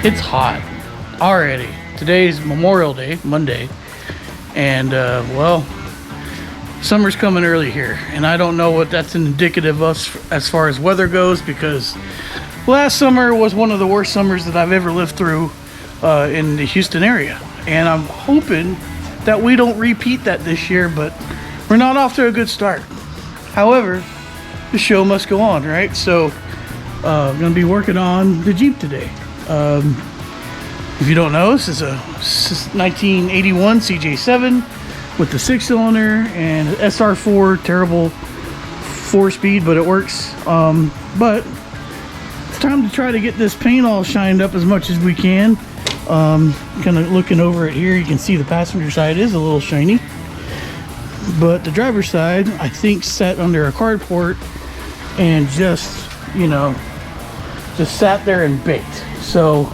It's hot already. Today's Memorial Day, Monday, and well, summer's coming early here, and I don't know what that's indicative of as far as weather goes, because last summer was one of the worst summers that I've ever lived through in the Houston area, and I'm hoping that we don't repeat that this year, but we're not off to a good start. However, the show must go on, right? So I'm gonna be working on the Jeep today. If you don't know, this is a 1981 CJ7 with the 6-cylinder and SR4, terrible 4-speed, but it works. But it's time to try to get this paint all shined up as much as we can. Kind of looking over it here, you can see the passenger side is a little shiny, but the driver's side, I think, sat under a carport and just, you know, just sat there and baked. So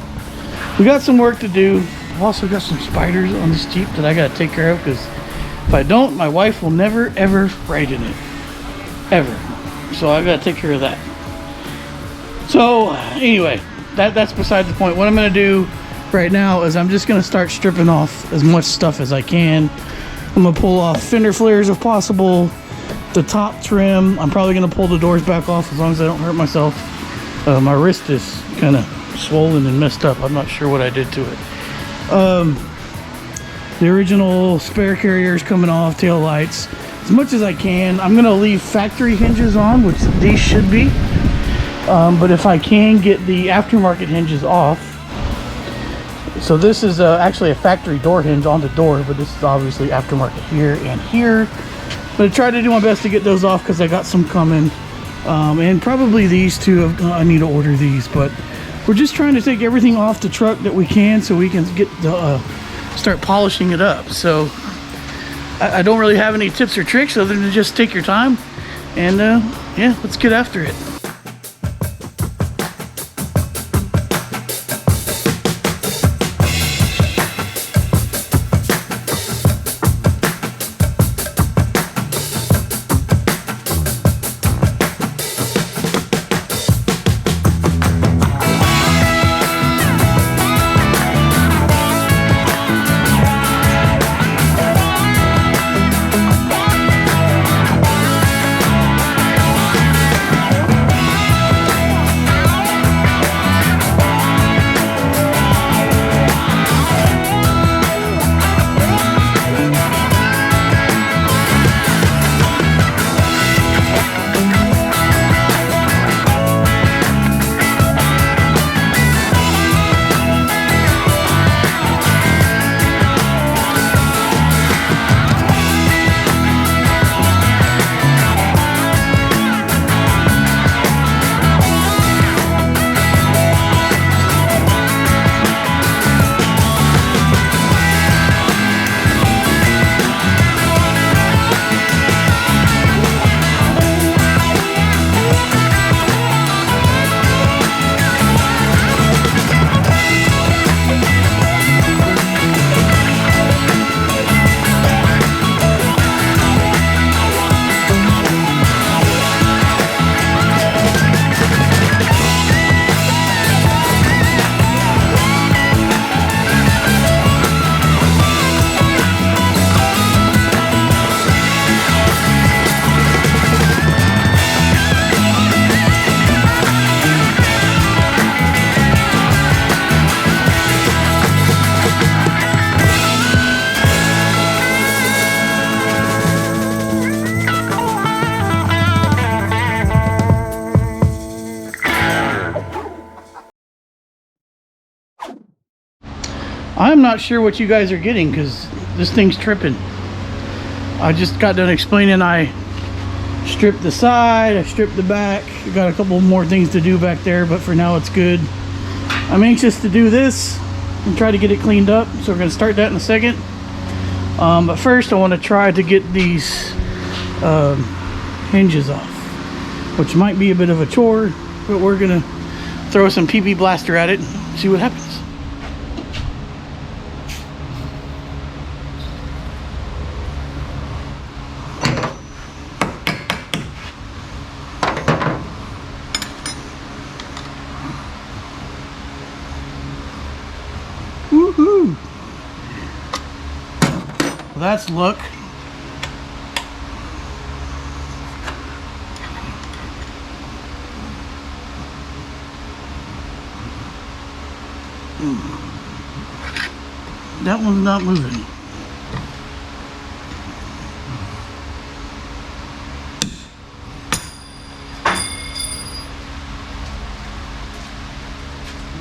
we got some work to do. I've also got some spiders on this Jeep that I got to take care of, because if I don't, my wife will never ever ride in it, ever. So I got to take care of that. So anyway, that's beside the point. What I'm going to do right now is I'm just going to start stripping off as much stuff as I can. I'm going to pull off fender flares if possible, the top trim. I'm probably going to pull the doors back off as long as I don't hurt myself. My wrist is kind of swollen and messed up. I'm not sure what I did to it. The original spare carriers coming off, tail lights, as much as I can. I'm going to leave factory hinges on, which these should be. But if I can get the aftermarket hinges off. So this is actually a factory door hinge on the door, but this is obviously aftermarket here and here. I'm going to try to do my best to get those off, because I got some coming. And probably these two, I need to order these, but we're just trying to take everything off the truck that we can so we can get the, start polishing it up. So I don't really have any tips or tricks other than just take your time and yeah, let's get after it. I'm not sure what you guys are getting, because this thing's tripping. I just got done explaining I stripped the side, I stripped the back. Got a couple more things to do back there, but for now it's good. I'm anxious to do this and try to get it cleaned up, so we're going to start that in a second. But first I want to try to get these hinges off, which might be a bit of a chore, but we're going to throw some PP blaster at it and see what happens. Woohoo! Well, that's look. That one's not moving.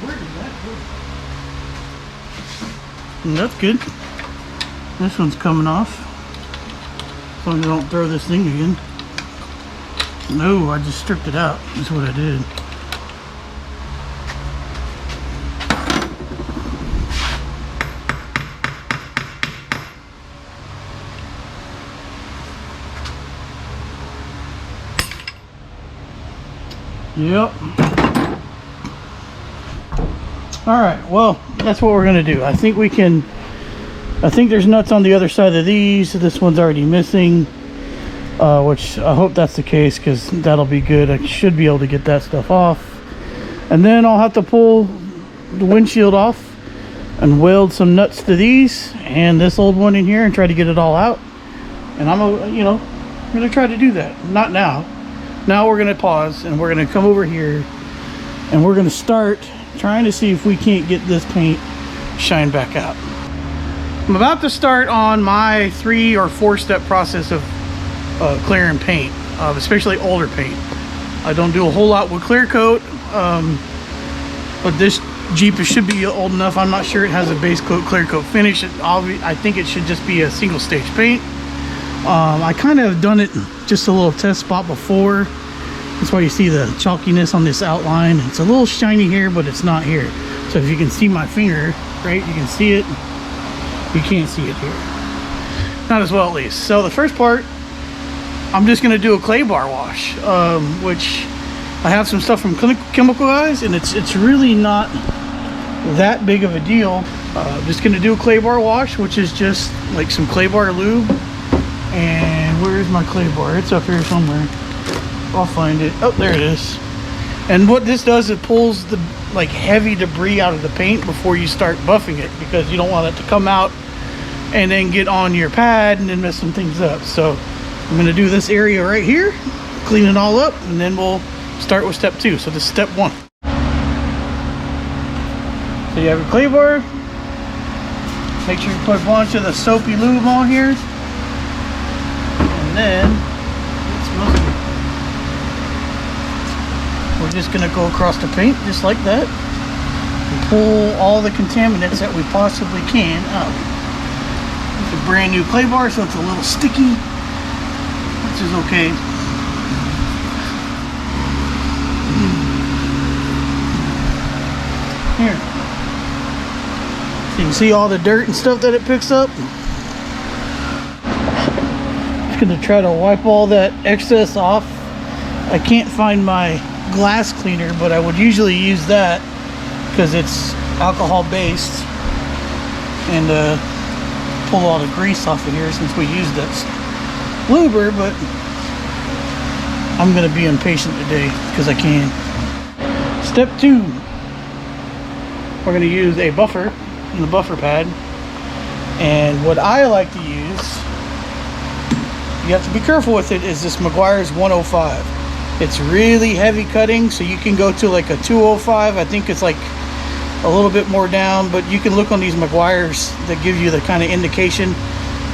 Where did that go? That's good. This one's coming off. As long as I don't throw this thing again. No, I just stripped it out. That's what I did. Yep. All right, well, that's what we're gonna do. I think there's nuts on the other side of these. This one's already missing, which I hope that's the case, because that'll be good. I should be able to get that stuff off. And then I'll have to pull the windshield off and weld some nuts to these and this old one in here and try to get it all out. And I'm gonna try to do that. Not now. Now we're gonna pause and we're gonna come over here and we're gonna start trying to see if we can't get this paint shined back out. I'm about to start on my 3 or 4 step process of clearing paint, especially older paint. I don't do a whole lot with clear coat, but this Jeep should be old enough. I'm not sure it has a base coat clear coat finish. I think it should just be a single stage paint. I kind of have done it just a little test spot before. That's why you see the chalkiness on this outline. It's a little shiny here, but it's not here. So if you can see my finger, right, you can see it. You can't see it here. Not as well, at least. So the first part, I'm just gonna do a clay bar wash, which I have some stuff from Chemical Guys, and it's really not that big of a deal. Just gonna do a clay bar wash, which is just like some clay bar lube. And where's my clay bar? It's up here somewhere. I'll find it. Oh, there it is. And what this does, it pulls the like heavy debris out of the paint before you start buffing it, because you don't want it to come out and then get on your pad and then mess some things up. So I'm gonna do this area right here, clean it all up, and then we'll start with step 2. So this is step 1. So you have your clay bar. Make sure you put a bunch of the soapy lube on here. And then it smells good. We're just gonna go across the paint just like that and pull all the contaminants that we possibly can out. It's a brand new clay bar, so it's a little sticky, which is okay. Here, so you can see all the dirt and stuff that it picks up. Just gonna try to wipe all that excess off. I can't find my glass cleaner, but I would usually use that because it's alcohol based, and pull all the grease off of here since we used that luber. But I'm gonna be impatient today because I can. Step 2, we're gonna use a buffer in the buffer pad, and what I like to use, you have to be careful with it, is this Meguiar's 105. It's really heavy cutting, so you can go to like a 205. I think it's like a little bit more down, but you can look on these Meguiars that give you the kind of indication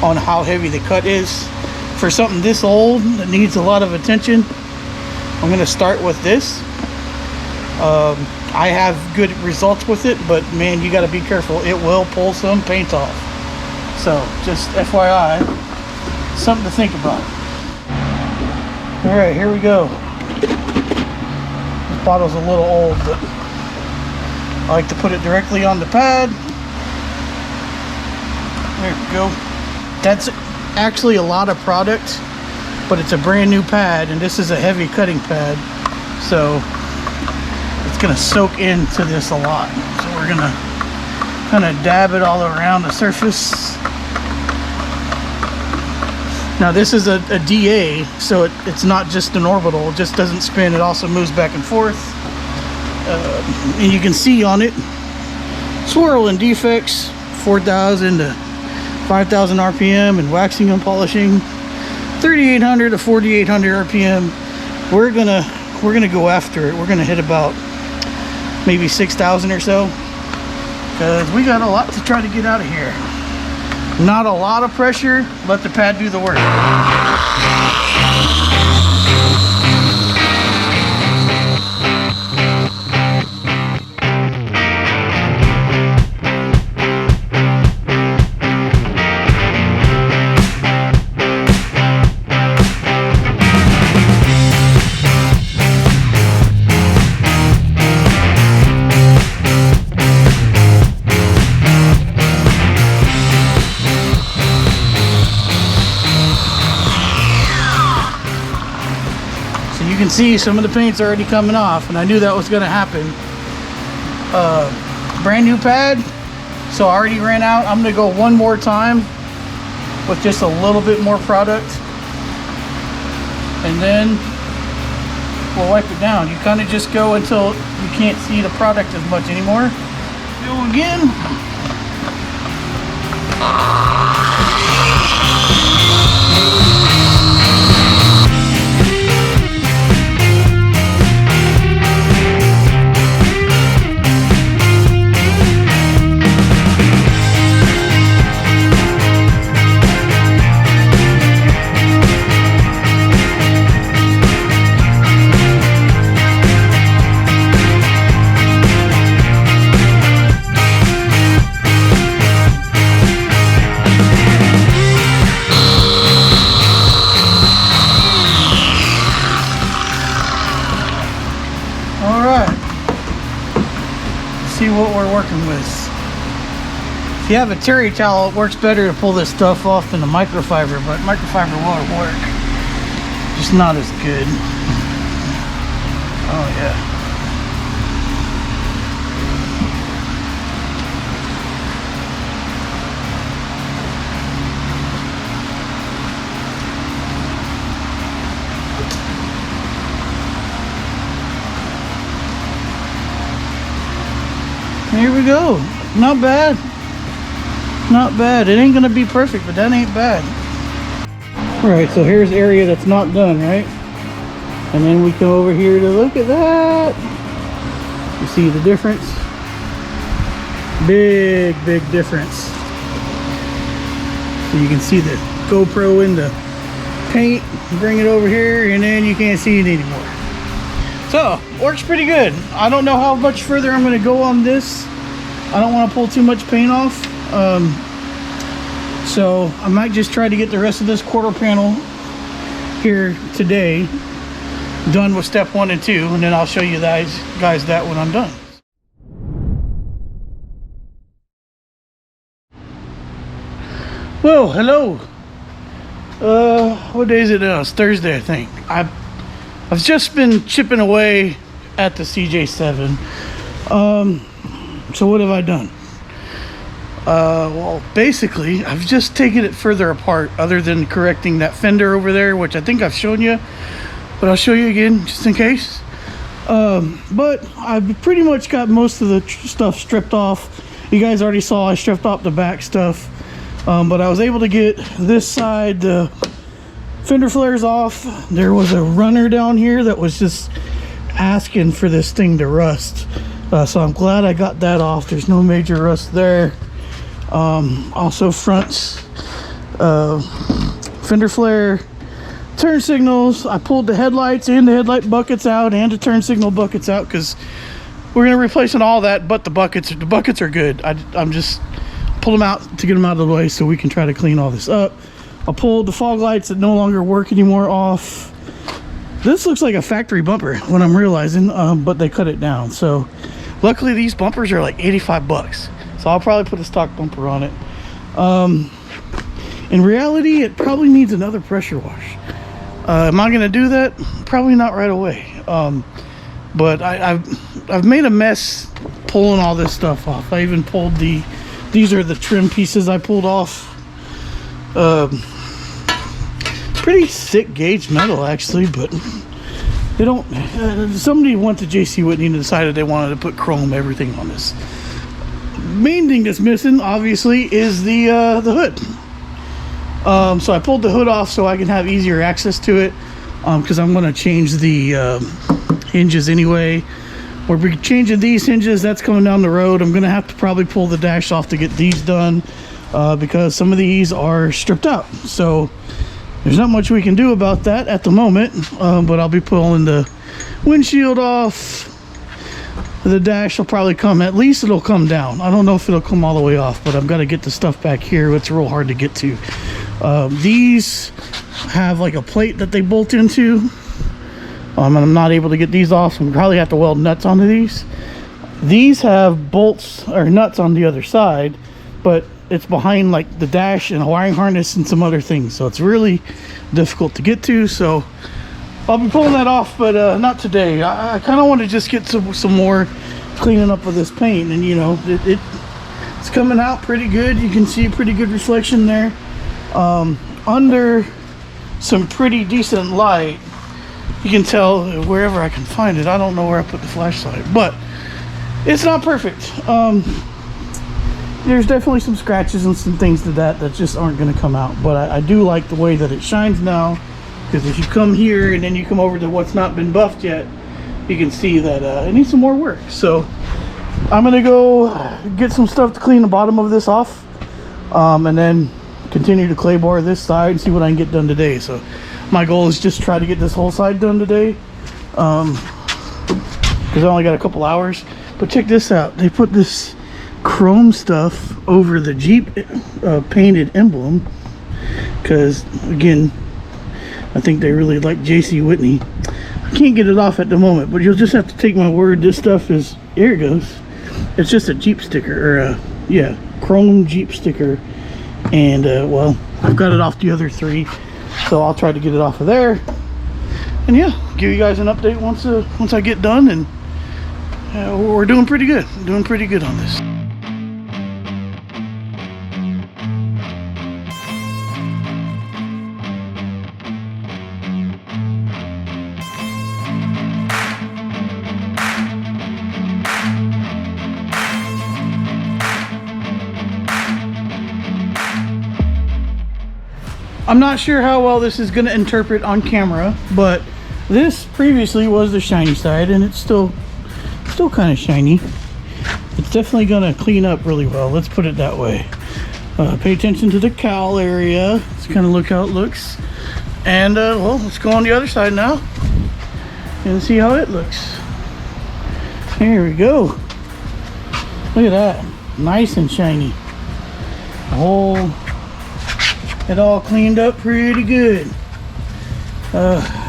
on how heavy the cut is. For something this old that needs a lot of attention, I'm going to start with this. I have good results with it, but man, you got to be careful. It will pull some paint off. So just FYI, something to think about. All right, here we go. This bottle's a little old, but I like to put it directly on the pad. There we go. That's actually a lot of product, but it's a brand new pad, and this is a heavy cutting pad, so it's gonna soak into this a lot. So we're gonna kind of dab it all around the surface. Now this is a DA, so it's not just an orbital. It just doesn't spin. It also moves back and forth. And you can see on it, swirl and defects, 4,000 to 5,000 RPM, and waxing and polishing, 3,800 to 4,800 RPM. We're gonna go after it. We're gonna hit about maybe 6,000 or so, because we got a lot to try to get out of here. Not a lot of pressure. Let the pad do the work. You can see some of the paint's already coming off, and I knew that was going to happen. Brand new pad, so I already ran out. I'm going to go one more time with just a little bit more product, and then we'll wipe it down. You kind of just go until you can't see the product as much anymore. Go again. See what we're working with. If you have a terry towel, it works better to pull this stuff off than a microfiber, but microfiber will work, just not as good. Oh yeah. Here we go. Not bad. Not bad. It ain't gonna be perfect, but that ain't bad. Alright, so here's area that's not done, right? And then we come over here to look at that. You see the difference? Big difference. So you can see the GoPro in the paint. Bring it over here, and then you can't see it anymore. So, works pretty good. I don't know how much further I'm going to go on this. I don't want to pull too much paint off. So, I might just try to get the rest of this quarter panel here today done with step 1 and 2. And then I'll show you guys that when I'm done. Well, hello. What day is it now? It's Thursday, I think. I've just been chipping away at the CJ7. So what have I done? Well, basically, I've just taken it further apart, other than correcting that fender over there, which I think I've shown you, but I'll show you again just in case. But I've pretty much got most of the stuff stripped off. You guys already saw I stripped off the back stuff, but I was able to get this side, the fender flares off. There was a runner down here that was just asking for this thing to rust, so I'm glad I got that off. There's no major rust there. Also fronts, fender flare, turn signals. I pulled the headlights and the headlight buckets out and the turn signal buckets out, because we're going to replace all that but the buckets. The buckets are good. I'm just pull them out to get them out of the way so we can try to clean all this up. I pulled the fog lights that no longer work anymore off. This looks like a factory bumper when I'm realizing, but they cut it down. So luckily these bumpers are like 85 bucks. So I'll probably put a stock bumper on it. In reality, it probably needs another pressure wash. Am I gonna do that? Probably not right away. But I've made a mess pulling all this stuff off. I even pulled these are the trim pieces I pulled off. Pretty thick gauge metal actually, but they don't somebody went to JC Whitney and decided they wanted to put chrome everything on this. main thing that's missing, obviously, is the hood. So I pulled the hood off so I can have easier access to it, because I'm going to change the hinges anyway. We're changing these hinges. That's coming down the road. I'm going to have to probably pull the dash off to get these done, because some of these are stripped out. So there's not much we can do about that at the moment, but I'll be pulling the windshield off. The dash will probably come, at least it'll come down. I don't know if it'll come all the way off, but I've got to get the stuff back here. It's real hard to get to. These have like a plate that they bolt into. And I'm not able to get these off, so I'm probably have to weld nuts onto these. These have bolts or nuts on the other side, but it's behind like the dash and a wiring harness and some other things, so it's really difficult to get to. So I'll be pulling that off, but not today. I kind of want to just get some more cleaning up of this paint, and you know, it's coming out pretty good. You can see a pretty good reflection there, under some pretty decent light. You can tell wherever I can find it. I don't know where I put the flashlight, but it's not perfect. There's definitely some scratches and some things to that just aren't going to come out, but I do like the way that it shines now, because if you come here and then you come over to what's not been buffed yet, you can see that it needs some more work. So I'm going to go get some stuff to clean the bottom of this off, and then continue to clay bar this side and see what I can get done today. So my goal is just try to get this whole side done today, because I only got a couple hours. But check this out. They put this chrome stuff over the Jeep painted emblem, because again, I think they really like JC Whitney. I can't get it off at the moment, but you'll just have to take my word. This stuff is, here it goes. It's just a Jeep sticker, or yeah, chrome Jeep sticker. And well, I've got it off the other three, so I'll try to get it off of there. And yeah, give you guys an update once I get done. And we're doing pretty good. Doing pretty good on this. I'm not sure how well this is going to interpret on camera, but this previously was the shiny side, and it's still kind of shiny. It's definitely going to clean up really well, let's put it that way. Pay attention to the cowl area. Let's kind of look how it looks. And well, let's go on the other side now and see how it looks. Here we go. Look at that, nice and shiny. It all cleaned up pretty good.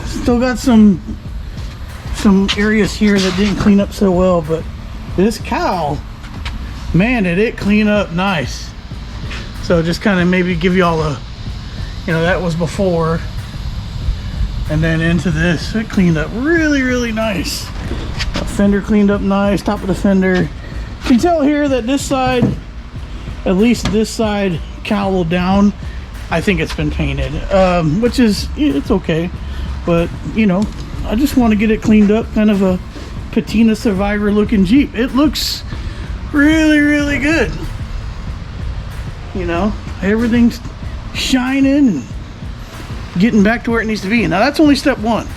Still got some areas here that didn't clean up so well, but this cowl, man, did it clean up nice. So just kind of maybe give y'all a, you know, that was before, and then into this, it cleaned up really nice. Fender cleaned up nice, top of the fender. You can tell here that this side, at least this side, cowl down, I think it's been painted, which is, it's okay, but you know, I just want to get it cleaned up, kind of a patina survivor looking Jeep. It looks really good. You know, everything's shining and getting back to where it needs to be. Now that's only step one.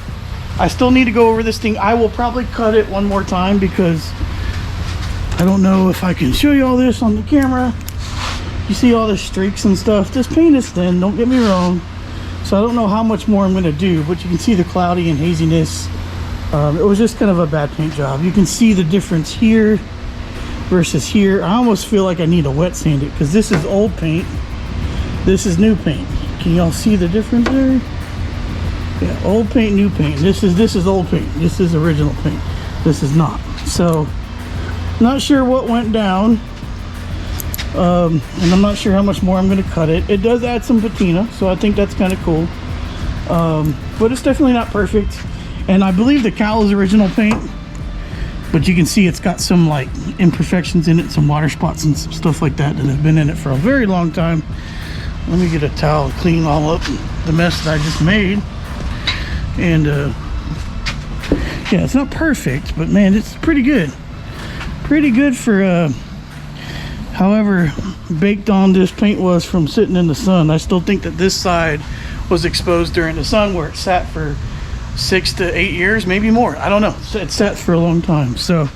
I still need to go over this thing. I will probably cut it one more time, because I don't know if I can show you all this on the camera. You see all the streaks and stuff. This paint is thin, don't get me wrong, so I don't know how much more I'm going to do, but you can see the cloudy and haziness. It was just kind of a bad paint job. You can see the difference here versus here. I almost feel like I need to wet sand it, because this is old paint, this is new paint. Can y'all see the difference there? Yeah, old paint, new paint. This is old paint, this is original paint, this is not. So not sure what went down. And I'm not sure how much more I'm going to cut it. It does add some patina, so I think that's kind of cool. But it's definitely not perfect. And I believe the cowl is original paint, but you can see it's got some like imperfections in it, some water spots and some stuff like that have been in it for a very long time. Let me get a towel to clean all up the mess that I just made. And yeah, it's not perfect, but man, it's pretty good. Pretty good for However baked on this paint was from sitting in the sun, I still think that this side was exposed during the sun where it sat for 6 to 8 years, maybe more. I don't know. It sat for a long time. So,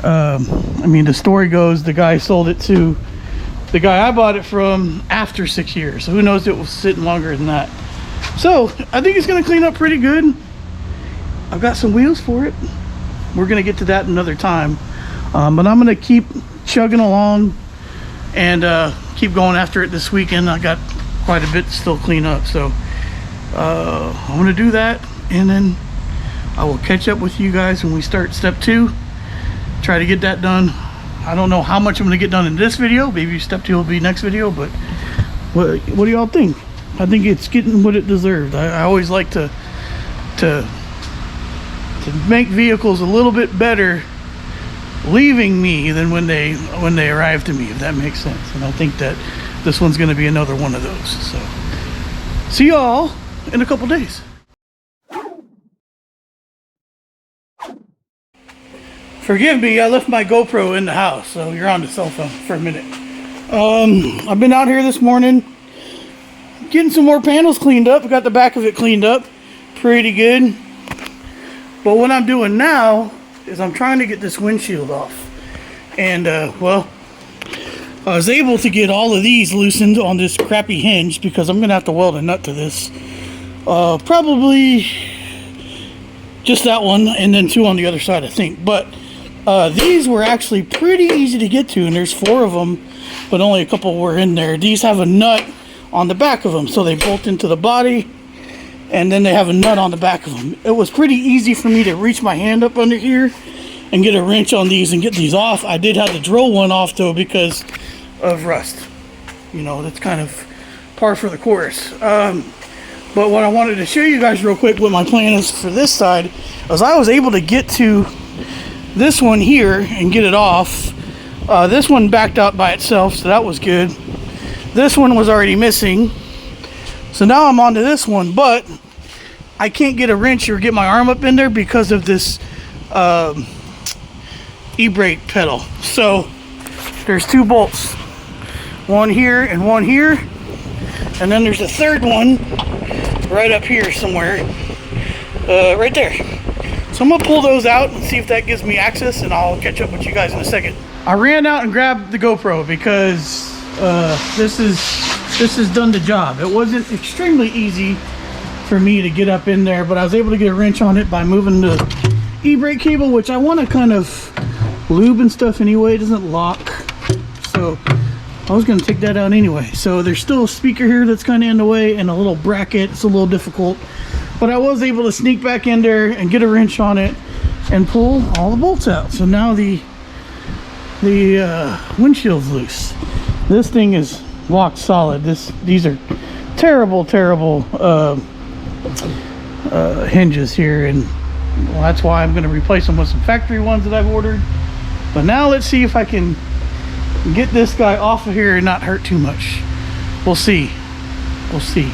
I mean, the story goes the guy sold it to the guy I bought it from after 6 years. So who knows, it was sitting longer than that. So I think it's going to clean up pretty good. I've got some wheels for it. We're going to get to that another time. But I'm going to keep chugging along and keep going after it this weekend. I got quite a bit to still clean up. So I'm going to do that. And then I will catch up with you guys when we start step 2. Try to get that done. I don't know how much I'm going to get done in this video. Maybe step 2 will be next video. But what do y'all think? I think it's getting what it deserved. I always like to make vehicles a little bit better leaving me than when they arrive to me, if that makes sense. And I think that this one's going to be another one of those. So see y'all in a couple days. Forgive me, I left my GoPro in the house, so you're on the cell phone for a minute. I've been out here this morning getting some more panels cleaned up. I got the back of it cleaned up pretty good. But what I'm doing now is I'm trying to get this windshield off. And, well, I was able to get all of these loosened on this crappy hinge because I'm going to have to weld a nut to this. Probably just that one and then 2 on the other side, I think. But these were actually pretty easy to get to, and there's 4 of them, but only a couple were in there. These have a nut on the back of them, so they bolt into the body, and then they have a nut on the back of them. It was pretty easy for me to reach my hand up under here and get a wrench on these and get these off. I did have to drill one off though because of rust. You know, that's kind of par for the course. But what I wanted to show you guys real quick, what my plan is for this side, is I was able to get to this one here and get it off. This one backed out by itself, so that was good. This one was already missing, so now I'm on to this one, but I can't get a wrench or get my arm up in there because of this e-brake pedal. So there's 2 bolts, one here and one here, and then there's a third one right up here somewhere, right there. So I'm gonna pull those out and see if that gives me access, and I'll catch up with you guys in a second. I ran out and grabbed the GoPro because this has done the job. It wasn't extremely easy for me to get up in there, but I was able to get a wrench on it by moving the e-brake cable, which I want to kind of lube and stuff anyway. It doesn't lock, so I was going to take that out anyway. So there's still a speaker here that's kind of in the way and a little bracket. It's a little difficult, but I was able to sneak back in there and get a wrench on it and pull all the bolts out. So now the windshield's loose. This thing is locked solid. These are terrible hinges here, and well, that's why I'm going to replace them with some factory ones that I've ordered. But now let's see if I can get this guy off of here and not hurt too much. We'll see. We'll see.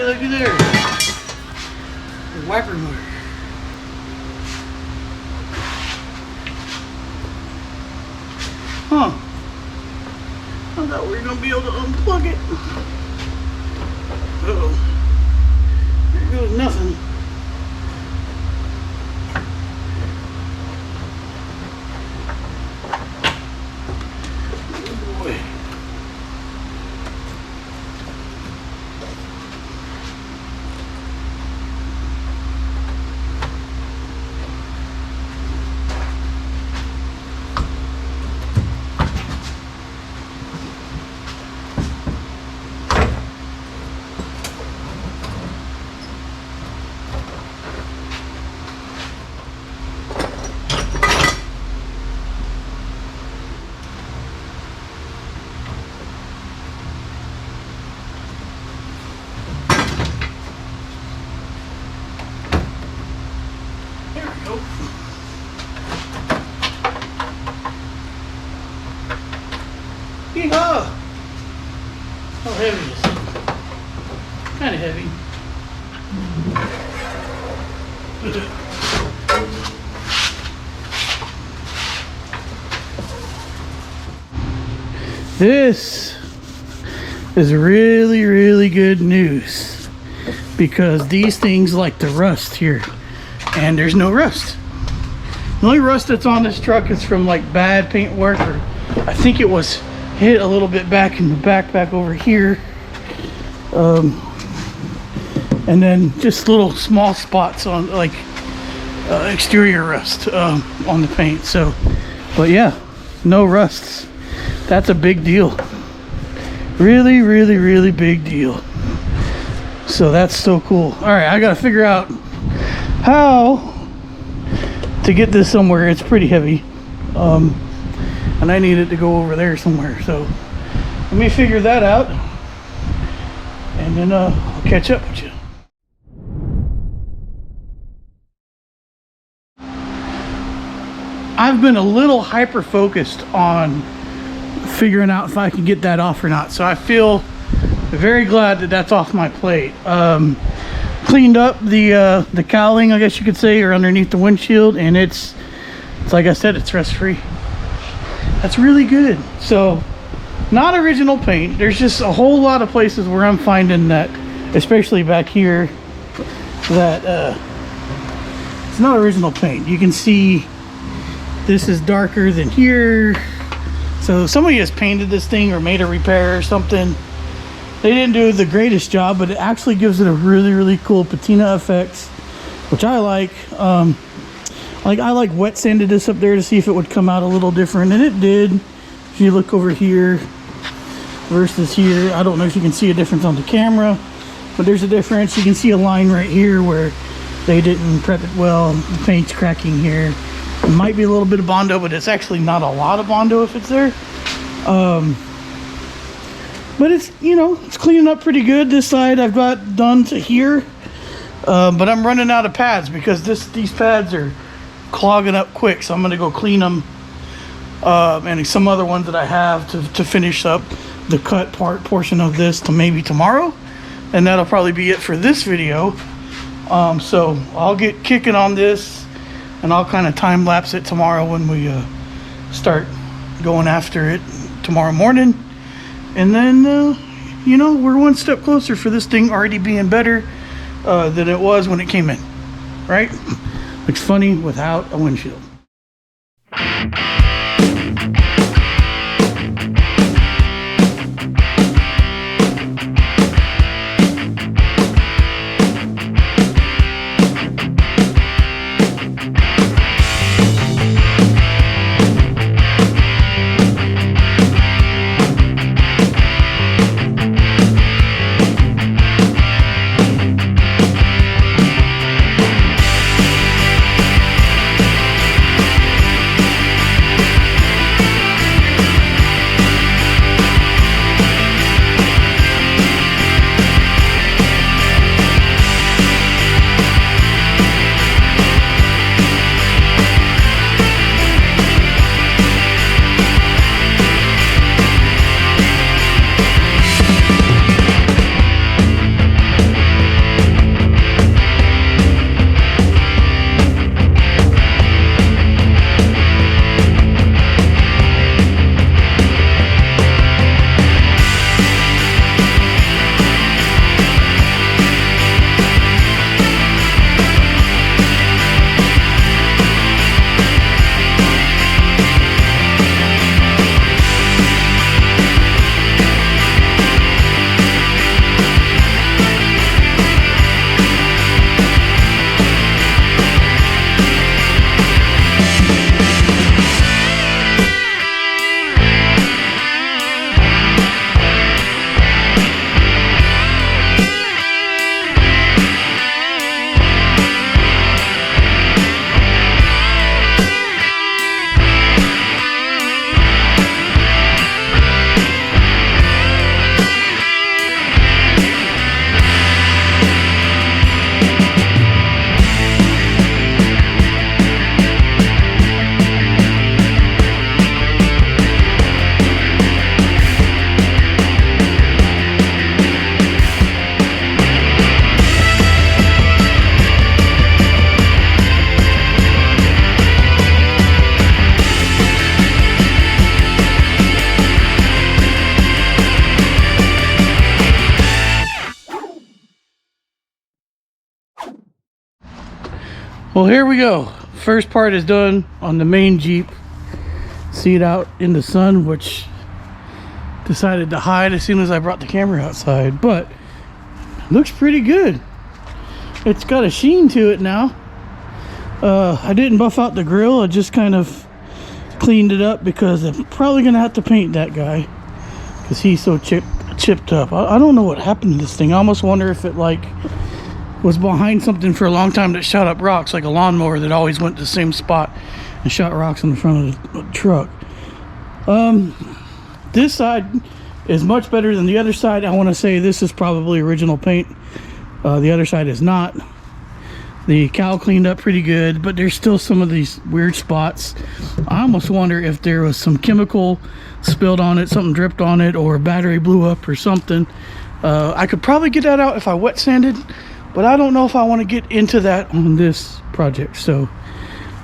Looky there. The wiper motor. Huh. I thought we were going to be able to unplug it. Uh-oh. There goes nothing. Oh boy. This is really, really good news because these things like to rust here, and there's no rust. The only rust that's on this truck is from like bad paint work, or I think it was hit a little bit back in the back over here. And then just little small spots on like exterior rust on the paint. So, but yeah, no rusts. That's a big deal. Really, really, really big deal. So that's so cool. All right, I gotta figure out how to get this somewhere. It's pretty heavy, and I need it to go over there somewhere. So let me figure that out, and then I'll catch up with you. I've been a little hyper focused on figuring out if I can get that off or not, so I feel very glad that that's off my plate. Cleaned up the cowling, I guess you could say, or underneath the windshield, and it's like I said, it's rust free. That's really good. So not original paint. There's just a whole lot of places where I'm finding that, especially back here, that it's not original paint. You can see this is darker than here. So somebody has painted this thing or made a repair or something. They didn't do the greatest job, but it actually gives it a really, really cool patina effect, which I like. I like wet sanded this up there to see if it would come out a little different, and it did. If you look over here versus here, I don't know if you can see a difference on the camera, but there's a difference. You can see a line right here where they didn't prep it well. The paint's cracking here. It might be a little bit of Bondo, but it's actually not a lot of Bondo if it's there. But it's, you know, it's cleaning up pretty good. This side I've got done to here, but I'm running out of pads because these pads are clogging up quick. So I'm gonna go clean them, and some other ones that I have to finish up the cut portion of this to maybe tomorrow, and that'll probably be it for this video. So I'll get kicking on this, and I'll kind of time lapse it tomorrow when we start going after it tomorrow morning. And then, you know, we're one step closer for this thing already being better than it was when it came in, right? Looks funny without a windshield. Well, here we go. First part is done on the main Jeep. See it out in the sun, which decided to hide as soon as I brought the camera outside, but looks pretty good. It's got a sheen to it now. I didn't buff out the grill. I just kind of cleaned it up because I'm probably gonna have to paint that guy because he's so chipped up. I don't know what happened to this thing. I almost wonder if it like was behind something for a long time that shot up rocks, like a lawnmower that always went to the same spot and shot rocks in the front of the truck. This side is much better than the other side. I want to say this is probably original paint. The other side is not. The cowl cleaned up pretty good, but there's still some of these weird spots. I almost wonder if there was some chemical spilled on it, something dripped on it, or a battery blew up or something. I could probably get that out if I wet sanded, but I don't know if I want to get into that on this project. So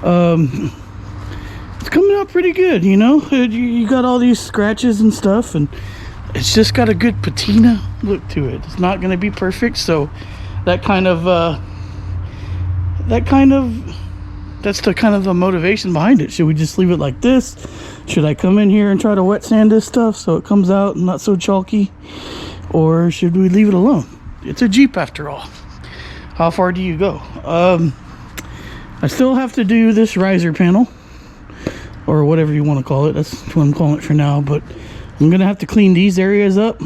it's coming out pretty good, you know. You got all these scratches and stuff, and it's just got a good patina look to it. It's not going to be perfect, so that's the kind of the motivation behind it. Should we just leave it like this? Should I come in here and try to wet sand this stuff so it comes out not so chalky, or should we leave it alone? It's a Jeep after all. How far do you go? I still have to do this riser panel, or whatever you want to call it. That's what I'm calling it for now, but I'm gonna have to clean these areas up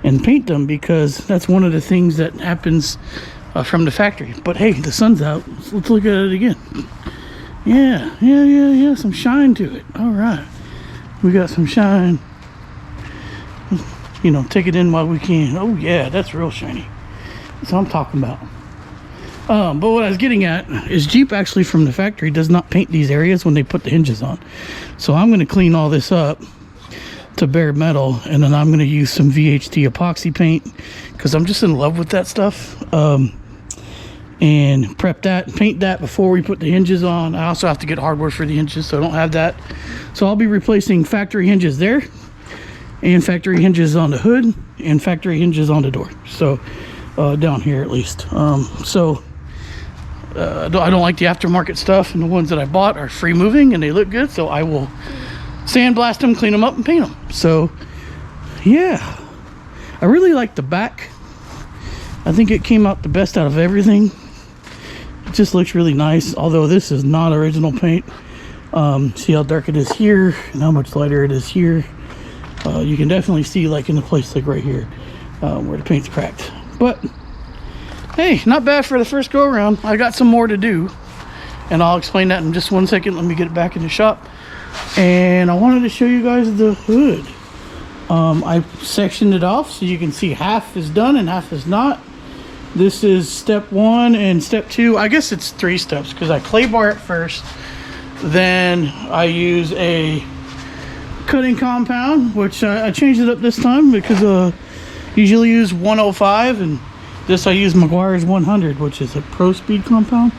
and paint them because that's one of the things that happens from the factory. But hey, the sun's out. Let's look at it again. Yeah, some shine to it. All right, we got some shine. You know, take it in while we can. Oh yeah, that's real shiny. That's what I'm talking about. But what I was getting at is Jeep actually from the factory does not paint these areas when they put the hinges on. So I'm going to clean all this up to bare metal, and then I'm going to use some VHT epoxy paint because I'm just in love with that stuff. And prep that, paint that before we put the hinges on. I also have to get hardware for the hinges, so I don't have that. So I'll be replacing factory hinges there, and factory hinges on the hood, and factory hinges on the door. So down here at least. I don't like the aftermarket stuff, and the ones that I bought are free moving and they look good, so I will sandblast them, clean them up, and paint them. So yeah, I really like the back. I think it came out the best out of everything. It just looks really nice, although this is not original paint. See how dark it is here and how much lighter it is here. You can definitely see, like in a place like right here where the paint's cracked, but hey, not bad for the first go around. I got some more to do, and I'll explain that in just 1 second. Let me get it back in the shop. And I wanted to show you guys the hood. I sectioned it off so you can see half is done and half is not. This is step 1 and step 2. I guess it's 3 steps because I clay bar it first, then I use a cutting compound, which I changed it up this time because usually use 105, and this I use Meguiar's 100, which is a pro speed compound.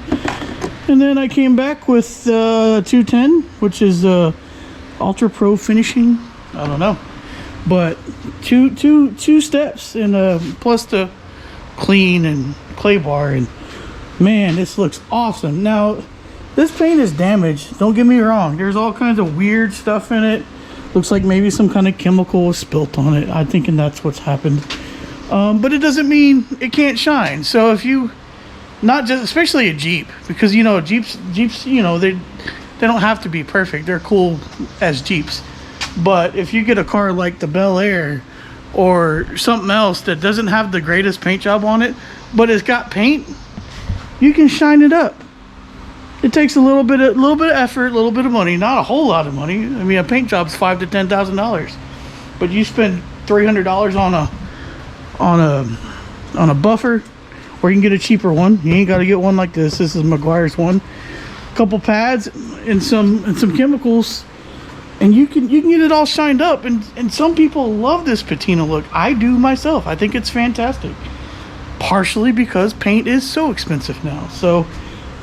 And then I came back with 210, which is ultra pro finishing. I don't know, but two steps, and plus the clean and clay bar, and man, this looks awesome. Now this paint is damaged, don't get me wrong. There's all kinds of weird stuff in it. Looks like maybe some kind of chemical was spilt on it. I'm thinking that's what's happened. But it doesn't mean it can't shine. So if you, not just, especially a Jeep, because you know Jeeps, you know, they don't have to be perfect. They're cool as Jeeps. But if you get a car like the Bel Air or something else that doesn't have the greatest paint job on it, but it's got paint, you can shine it up. It takes a little bit of effort, a little bit of money, not a whole lot of money. I mean, a paint job's $5,000 to $10,000, but you spend $300 on a buffer, or you can get a cheaper one. You ain't got to get one like this. This is Meguiar's one. A couple pads and some chemicals, and you can get it all shined up. And some people love this patina look. I do myself. I think it's fantastic. Partially because paint is so expensive now. So,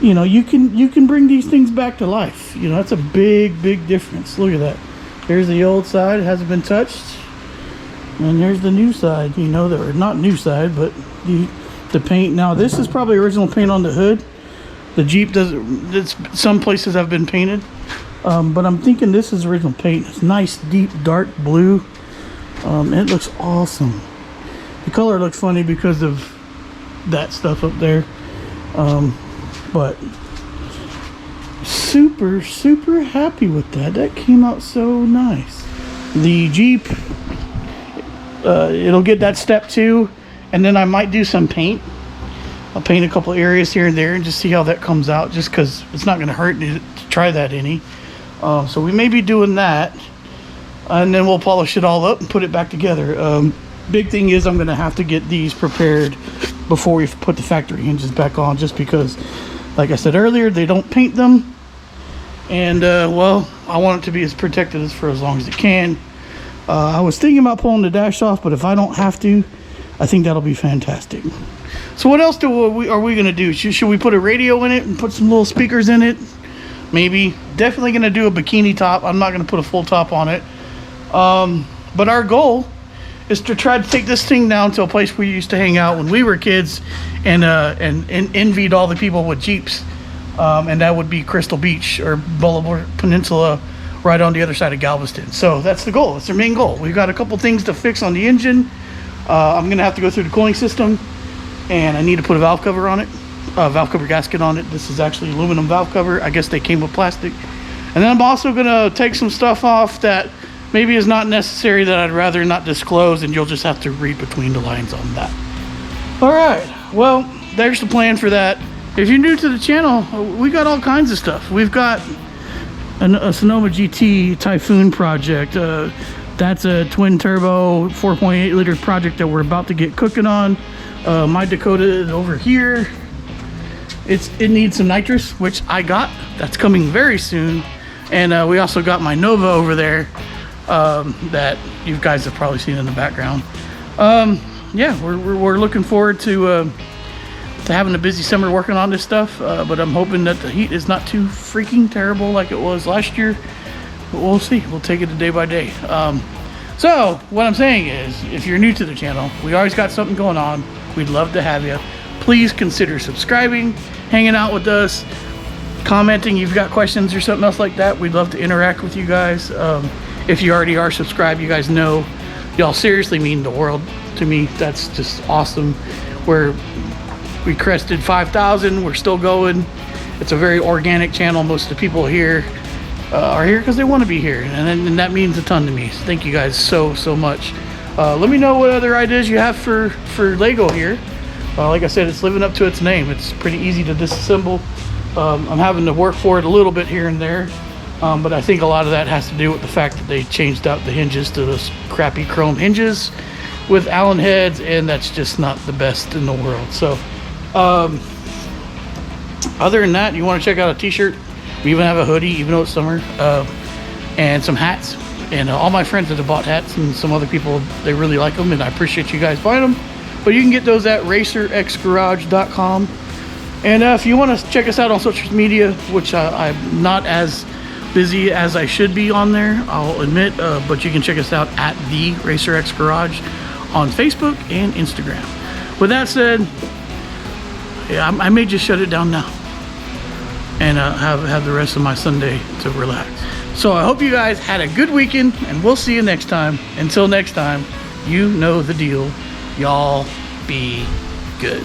you know, you can bring these things back to life. You know, that's a big difference. Look at that. Here's the old side, it hasn't been touched. And here's the new side, you know, or not new side, but the paint. Now this is probably original paint on the hood. The Jeep doesn't, some places have been painted, but I'm thinking this is original paint. It's nice, deep, dark blue. It looks awesome. The color looks funny because of that stuff up there, but super happy with that. That came out so nice. The Jeep, it'll get that step 2, and then I might do some paint. I'll paint a couple areas here and there and just see how that comes out, just because it's not going to hurt to try that any. So we may be doing that, and then we'll polish it all up and put it back together. Big thing is I'm going to have to get these prepared before we put the factory hinges back on, just because, like I said earlier, they don't paint them. And well, I want it to be as protected for as long as it can. I was thinking about pulling the dash off, but if I don't have to, I think that'll be fantastic. So what else are we going to do? Should we put a radio in it and put some little speakers in it? Maybe. Definitely going to do a bikini top. I'm not going to put a full top on it. But our goal is to try to take this thing down to a place we used to hang out when we were kids, and envied all the people with Jeeps. And that would be Crystal Beach or Boulevard Peninsula, right on the other side of Galveston. So that's the goal. It's our main goal. We've got a couple things to fix on the engine. I'm going to have to go through the cooling system, and I need to put a valve cover on it, valve cover gasket on it. This is actually aluminum valve cover. I guess they came with plastic. And then I'm also going to take some stuff off that maybe is not necessary, that I'd rather not disclose, and you'll just have to read between the lines on that. All right, well, there's the plan for that. If you're new to the channel, we got all kinds of stuff. We've got a Sonoma GT Typhoon project. That's a twin turbo 4.8 liter project that we're about to get cooking on. My Dakota is over here. It needs some nitrous, which I got. That's coming very soon. And we also got my Nova over there, that you guys have probably seen in the background. Yeah, we're looking forward to having a busy summer working on this stuff, but I'm hoping that the heat is not too freaking terrible like it was last year. But we'll see. We'll take it day by day. So what I'm saying is, if you're new to the channel, we always got something going on. We'd love to have you. Please consider subscribing, hanging out with us, commenting. You've got questions or something else like that. We'd love to interact with you guys. If you already are subscribed, you guys know y'all seriously mean the world to me. That's just awesome. We crested 5,000. We're still going. It's a very organic channel. Most of the people here are here because they want to be here, and that means a ton to me. So thank you guys so much. Let me know what other ideas you have for Lego here. Like I said, it's living up to its name. It's pretty easy to disassemble. I'm having to work for it a little bit here and there, but I think a lot of that has to do with the fact that they changed out the hinges to those crappy chrome hinges with Allen heads, and that's just not the best in the world. So other than that, you want to check out a t-shirt. We even have a hoodie, even though it's summer, and some hats. And all my friends that have bought hats, and some other people, they really like them, and I appreciate you guys buying them. But you can get those at racerxgarage.com. And if you want to check us out on social media, which I'm not as busy as I should be on there, I'll admit, but you can check us out at the RacerXGarage on Facebook and Instagram. With that said, yeah, I may just shut it down now and have the rest of my Sunday to relax. So I hope you guys had a good weekend, and we'll see you next time. Until next time, you know the deal. Y'all be good.